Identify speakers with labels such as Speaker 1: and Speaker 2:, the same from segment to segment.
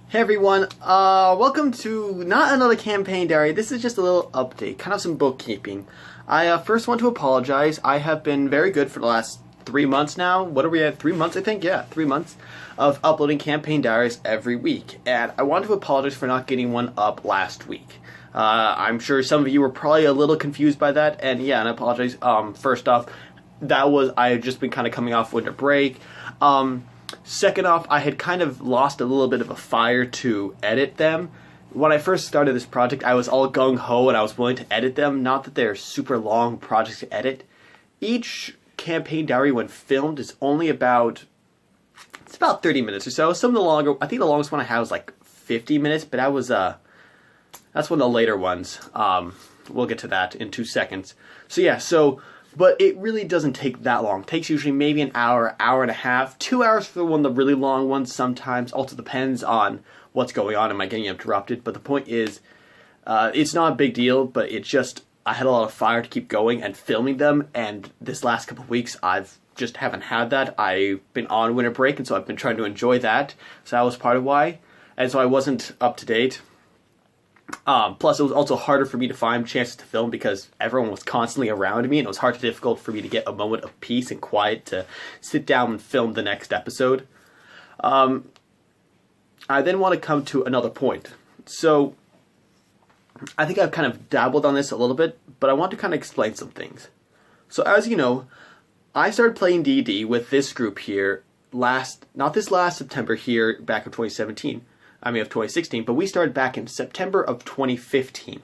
Speaker 1: Hey everyone, welcome to not another campaign diary. This is just a little update, kind of some bookkeeping. I first want to apologize. I have been very good for the last 3 months now. What are we at? 3 months, I think? Yeah, 3 months of uploading campaign diaries every week. And I want to apologize for not getting one up last week. I'm sure some of you were probably a little confused by that, and yeah, and I apologize. First off, I had just been kind of coming off winter break. Second off, I had kind of lost a little bit of a fire to edit them. When I first started this project, I was all gung-ho and I was willing to edit them. Not that they're super long projects to edit. Each campaign diary, when filmed, is only about 30 minutes or so. Some of the longer, I think the longest one I had was like 50 minutes, but that's one of the later ones. We'll get to that in 2 seconds. So yeah, but it really doesn't take that long. It takes usually maybe an hour, hour and a half, 2 hours for one of the really long ones sometimes. Also depends on what's going on. Am I getting interrupted? But the point is, it's not a big deal, but it's just, I had a lot of fire to keep going and filming them, and this last couple of weeks I've just haven't had that. I've been on winter break, and so I've been trying to enjoy that. So that was part of why. And so I wasn't up to date. Plus, it was also harder for me to find chances to film because everyone was constantly around me, and it was difficult for me to get a moment of peace and quiet to sit down and film the next episode. I then want to come to another point. So, I think I've kind of dabbled on this a little bit, but I want to kind of explain some things. So, as you know, I started playing D&D with this group here not this last September here, back in 2017. Of 2016, but we started back in September of 2015.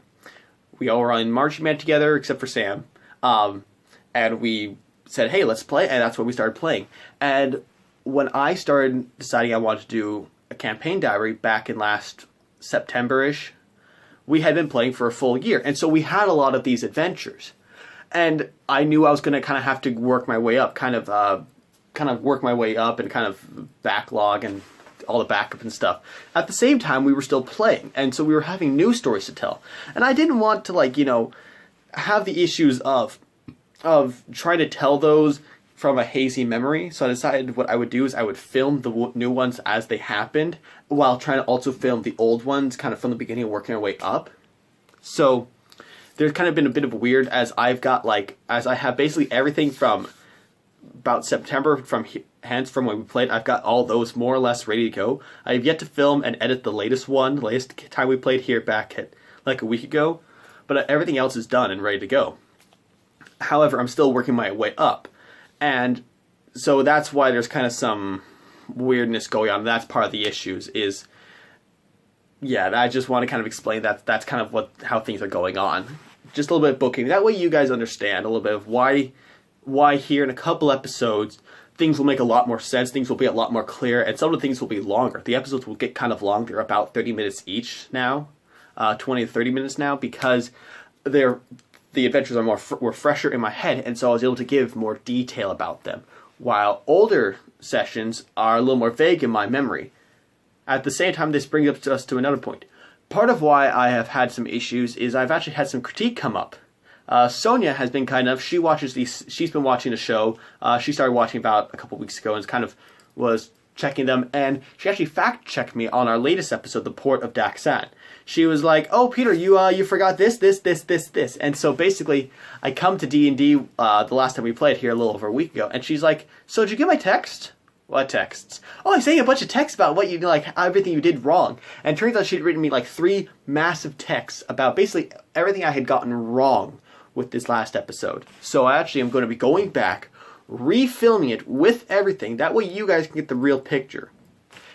Speaker 1: We all were in marching band together, except for Sam, and we said, hey, let's play, and that's when we started playing. And when I started deciding I wanted to do a campaign diary back in last September-ish, we had been playing for a full year, and so we had a lot of these adventures. And I knew I was going to kind of have to work my way up, kind of work my way up and kind of backlog and all the backup and stuff. At the same time, we were still playing, and so we were having new stories to tell. And I didn't want to, have the issues of trying to tell those from a hazy memory. So I decided what I would do is I would film the new ones as they happened, while trying to also film the old ones kind of from the beginning, working our way up. So there's kind of been a bit of weird, as I have basically everything from about September from when we played. I've got all those more or less ready to go. I have yet to film and edit the latest time we played here back at like a week ago, but everything else is done and ready to go. However, I'm still working my way up, and so that's why there's kind of some weirdness going on. That's part of the issues is, yeah, I just want to kind of explain that's kind of how things are going on. Just a little bit of booking. That way you guys understand a little bit of why here in a couple episodes things will make a lot more sense, things will be a lot more clear, and some of the things will be longer. The episodes will get kind of longer, about 30 minutes each now, 20 to 30 minutes now, because the adventures were fresher in my head, and so I was able to give more detail about them, while older sessions are a little more vague in my memory. At the same time, this brings us to another point. Part of why I have had some issues is I've actually had some critique come up. Sonia has been she's been watching the show. She started watching about a couple weeks ago and kind of was checking them, and she actually fact-checked me on our latest episode, The Port of Daxan. She was like, oh, Peter, you forgot this. And so basically, I come to D&D the last time we played here a little over a week ago, and she's like, so did you get my text? What texts? Oh, I'm saying a bunch of texts about what everything you did wrong. And it turns out she'd written me 3 massive texts about basically everything I had gotten wrong with this last episode. So I actually am going to be going back, refilming it with everything. That way you guys can get the real picture.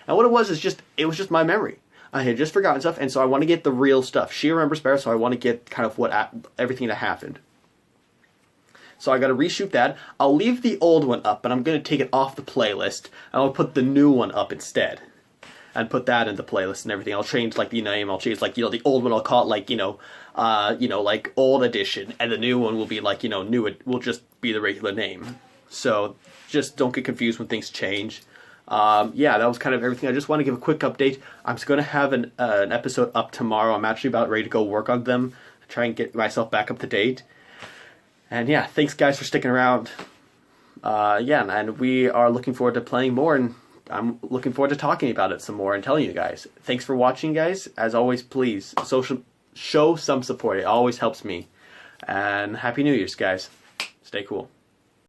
Speaker 1: And what it was just my memory. I had just forgotten stuff, and so I want to get the real stuff. She remembers better, so I want to get kind of everything that happened. So I got to reshoot that. I'll leave the old one up, but I'm going to take it off the playlist, and I'll put the new one up instead. And put that in the playlist and everything. I'll change the name. I'll change the old one. I'll call it old edition, and the new one will be new. It will just be the regular name. So just don't get confused when things change. Yeah, that was kind of everything. I just want to give a quick update. I'm just going to have an episode up tomorrow. I'm actually about ready to go work on them, try and get myself back up to date. And yeah, thanks guys for sticking around. Yeah, and we are looking forward to playing more and I'm looking forward to talking about it some more and telling you guys. Thanks for watching, guys. As always, please show some support. It always helps me. And Happy New Year's, guys. Stay cool.